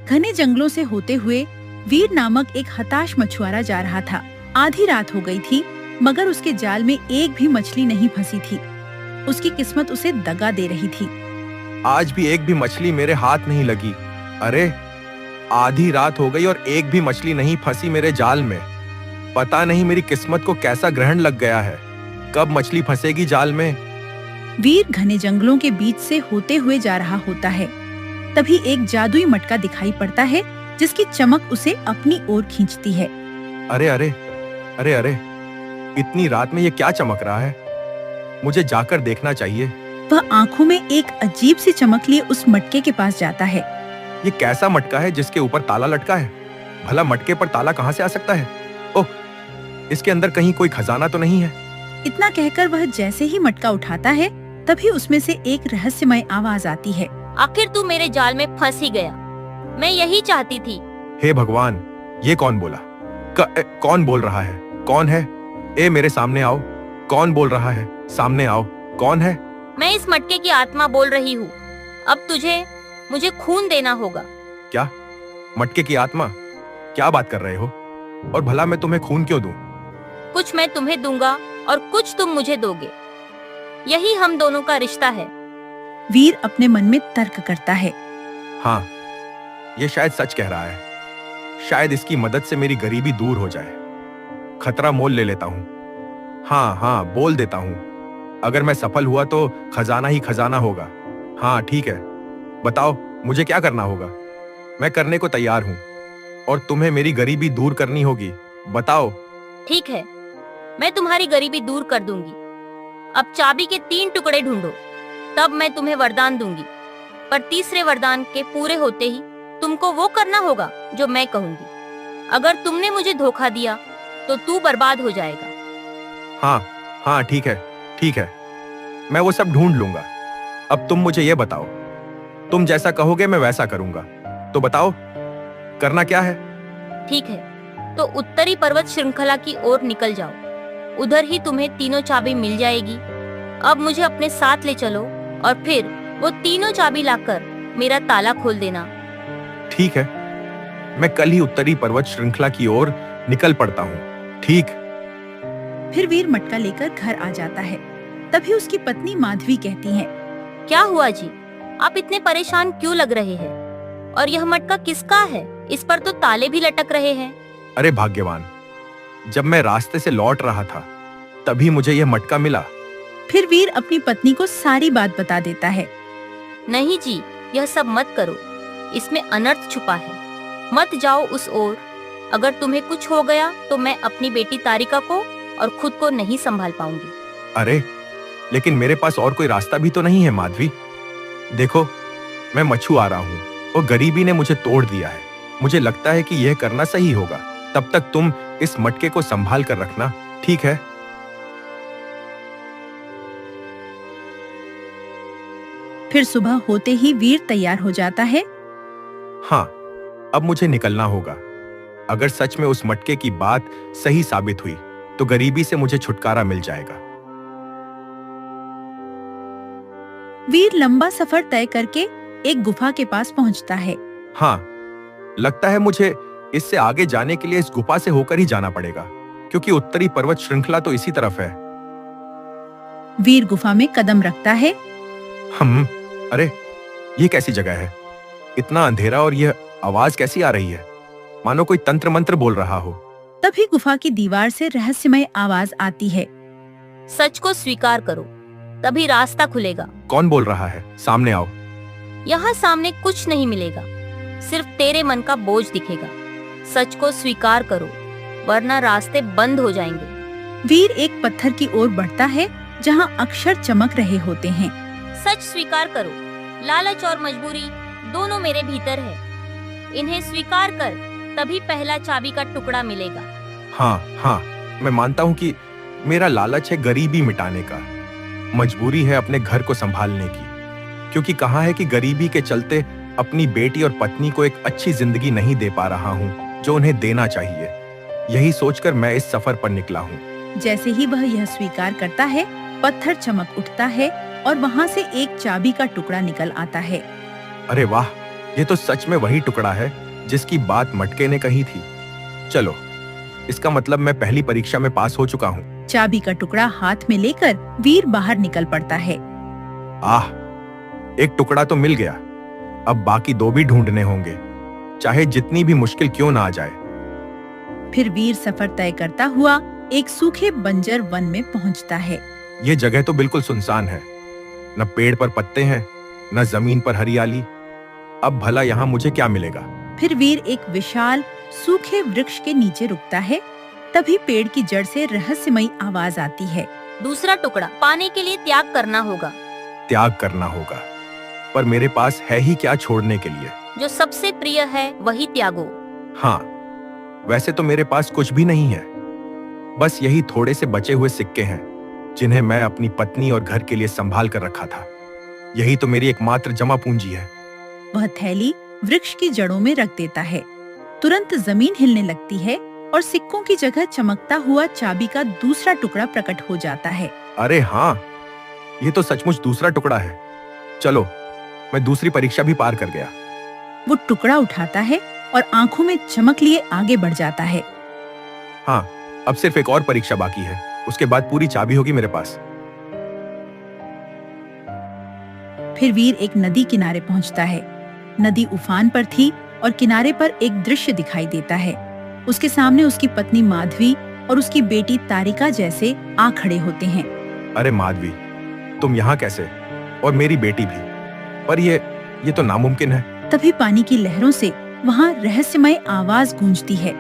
घने जंगलों से होते हुए वीर नामक एक हताश मछुआरा जा रहा था। आधी रात हो गई थी, मगर उसके जाल में एक भी मछली नहीं फंसी थी। उसकी किस्मत उसे दगा दे रही थी। आज भी एक भी मछली मेरे हाथ नहीं लगी। अरे, आधी रात हो गई और एक भी मछली नहीं फंसी मेरे जाल में। पता नहीं मेरी किस्मत को कैसा ग्रहण लग गया है। कब मछली फंसेगी जाल में? वीर घने जंगलों के बीच से होते हुए जा रहा होता है। तभी एक जादुई मटका दिखाई पड़ता है, जिसकी चमक उसे अपनी ओर खींचती है। अरे अरे अरे अरे, इतनी रात में ये क्या चमक रहा है? मुझे जाकर देखना चाहिए। वह आंखों में एक अजीब सी चमक लिए उस मटके के पास जाता है। ये कैसा मटका है जिसके ऊपर ताला लटका है? भला मटके पर ताला कहां से आ सकता है? ओह, इसके अंदर कहीं कोई खजाना तो नहीं है? इतना कहकर वह जैसे ही मटका उठाता है, तभी उसमें से एक रहस्यमय आवाज आती है। आखिर तू मेरे जाल में फंस ही गया। मैं यही चाहती थी। हे भगवान, ये कौन बोला? कौन बोल रहा है? कौन है? ए, मेरे सामने आओ। कौन बोल रहा है? सामने आओ। कौन है? मैं इस मटके की आत्मा बोल रही हूँ। अब मुझे खून देना होगा। क्या? मटके की आत्मा? क्या बात कर रहे हो? और भला मैं तुम्हें खून क्यों दूं? कुछ मैं तुम्हें दूंगा और कुछ तुम मुझे दोगे। यही हम दोनों का रिश्ता है। वीर अपने मन में तर्क करता है। हाँ, ये शायद सच कह रहा है। शायद इसकी मदद से मेरी गरीबी दूर हो जाए। खतरा मोल ले लेता हूँ। हाँ, बोल देता हूँ। अगर मैं सफल हुआ तो खजाना ही खजाना होगा। हाँ, ठीक है। बताओ, मुझे क्या करना होगा? मैं करने को तैयार हूँ। और तुम्हें मेरी गरीबी दूर करनी होगी। बताओ। ठीक है, मैं तुम्हारी गरीबी दूर कर दूंगी। अब चाबी के 3 टुकड़े ढूंढो, तब मैं तुम्हें वरदान दूंगी। पर तीसरे वरदान के पूरे होते ही तुमको वो करना होगा जो मैं कहूंगी। अगर तुमने मुझे धोखा दिया तो तू बर्बाद हो जाएगा। हाँ, ठीक है। मैं वो सब ढूंढ लूंगा। अब तुम मुझे ये बताओ। तुम जैसा कहोगे मैं वैसा करूंगा। तो बताओ, करना क्या है? ठीक है, तो उत्तरी पर्वत श्रृंखला की ओर निकल जाओ। उधर ही तुम्हें तीनों चाबी मिल जाएगी। अब मुझे अपने साथ ले चलो और फिर वो तीनों चाबी लाकर मेरा ताला खोल देना। ठीक है, मैं कल ही उत्तरी पर्वत श्रृंखला की ओर निकल पड़ता हूँ। ठीक। फिर वीर मटका लेकर घर आ जाता है। तभी उसकी पत्नी माधवी कहती है। क्या हुआ जी? आप इतने परेशान क्यों लग रहे हैं? और यह मटका किसका है? इस पर तो ताले भी लटक रहे हैं। अरे भाग्यवान, जब मैं रास्ते से लौट रहा था तभी मुझे यह मटका मिला। फिर वीर अपनी पत्नी को सारी बात बता देता है। नहीं जी, यह सब मत करो। इसमें अनर्थ छुपा है। मत जाओ उस ओर। अगर तुम्हें कुछ हो गया तो मैं अपनी बेटी तारिका को और खुद को नहीं संभाल पाऊंगी। अरे, लेकिन मेरे पास और कोई रास्ता भी तो नहीं है माधवी। देखो, मैं मछुआरा हूँ और गरीबी ने मुझे तोड़ दिया है। मुझे लगता है कि यह करना सही होगा। तब तक तुम इस मटके को संभाल कर रखना, ठीक है? फिर सुबह होते ही वीर तैयार हो जाता है। हाँ, अब मुझे निकलना होगा। अगर सच में उस मटके की बात सही साबित हुई तो गरीबी से मुझे छुटकारा मिल जाएगा। वीर लंबा सफर तय करके एक गुफा के पास पहुंचता है। हाँ, लगता है मुझे इससे आगे जाने के लिए इस गुफा से होकर ही जाना पड़ेगा, क्योंकि उत्तरी पर्वत श्रृंखला तो इसी तरफ है। वीर गुफा में कदम रखता है। अरे, ये कैसी जगह है? इतना अंधेरा और यह आवाज कैसी आ रही है? मानो कोई तंत्र मंत्र बोल रहा हो। तभी गुफा की दीवार से रहस्यमय आवाज आती है। सच को स्वीकार करो, तभी रास्ता खुलेगा। कौन बोल रहा है? सामने आओ। यहाँ सामने कुछ नहीं मिलेगा, सिर्फ तेरे मन का बोझ दिखेगा। सच को स्वीकार करो, वरना रास्ते बंद हो जाएंगे। वीर एक पत्थर की ओर बढ़ता है, जहाँ अक्षर चमक रहे होते हैं। सच स्वीकार करो, लालच और मजबूरी दोनों मेरे भीतर है। इन्हें स्वीकार कर, तभी पहला चाबी का टुकड़ा मिलेगा। हाँ, मैं मानता हूँ कि मेरा लालच है गरीबी मिटाने का, मजबूरी है अपने घर को संभालने की, क्योंकि कहा है कि गरीबी के चलते अपनी बेटी और पत्नी को एक अच्छी जिंदगी नहीं दे पा रहा हूँ जो उन्हें देना चाहिए। यही सोचकर मैं इस सफर पर निकला हूँ। जैसे ही वह यह स्वीकार करता है, पत्थर चमक उठता है और वहाँ से एक चाबी का टुकड़ा निकल आता है। अरे वाह, ये तो सच में वही टुकड़ा है जिसकी बात मटके ने कही थी। चलो, इसका मतलब मैं पहली परीक्षा में पास हो चुका हूँ। चाबी का टुकड़ा हाथ में लेकर वीर बाहर निकल पड़ता है। आह, एक टुकड़ा तो मिल गया। अब बाकी 2 भी ढूंढने होंगे, चाहे जितनी भी मुश्किल क्यों ना आ जाए। फिर वीर सफर तय करता हुआ एक सूखे बंजर वन में पहुंचता है। ये जगह तो बिल्कुल सुनसान है, न पेड़ पर पत्ते हैं, न जमीन पर हरियाली। अब भला यहाँ मुझे क्या मिलेगा? फिर वीर एक विशाल सूखे वृक्ष के नीचे रुकता है। तभी पेड़ की जड़ से रहस्यमयी आवाज आती है। दूसरा टुकड़ा पाने के लिए त्याग करना होगा। त्याग करना होगा, पर मेरे पास है ही क्या छोड़ने के लिए? जो सबसे प्रिय है वही त्यागो। हाँ, वैसे तो मेरे पास कुछ भी नहीं है, बस यही थोड़े से बचे हुए सिक्के हैं जिन्हें मैं अपनी पत्नी और घर के लिए संभाल कर रखा था। यही तो मेरी एकमात्र जमा पूंजी है। वह थैली वृक्ष की जड़ों में रख देता है। तुरंत जमीन हिलने लगती है और सिक्कों की जगह चमकता हुआ चाबी का दूसरा टुकड़ा प्रकट हो जाता है। अरे हाँ, ये तो सचमुच दूसरा टुकड़ा है। चलो, मैं दूसरी परीक्षा भी पार कर गया। वो टुकड़ा उठाता है और आंखों में चमक लिए आगे बढ़ जाता है। हाँ, अब सिर्फ एक और परीक्षा बाकी है, उसके बाद पूरी चाबी होगी मेरे पास। फिर वीर एक नदी किनारे पहुंचता है। नदी उफान पर थी और किनारे पर एक दृश्य दिखाई देता है। उसके सामने उसकी पत्नी माधवी और उसकी बेटी तारिका जैसे आ खड़े होते हैं। अरे माधवी, तुम यहाँ कैसे? और मेरी बेटी भी? पर ये तो नामुमकिन है। तभी पानी की लहरों से वहाँ रहस्यमय आवाज गूंजती है।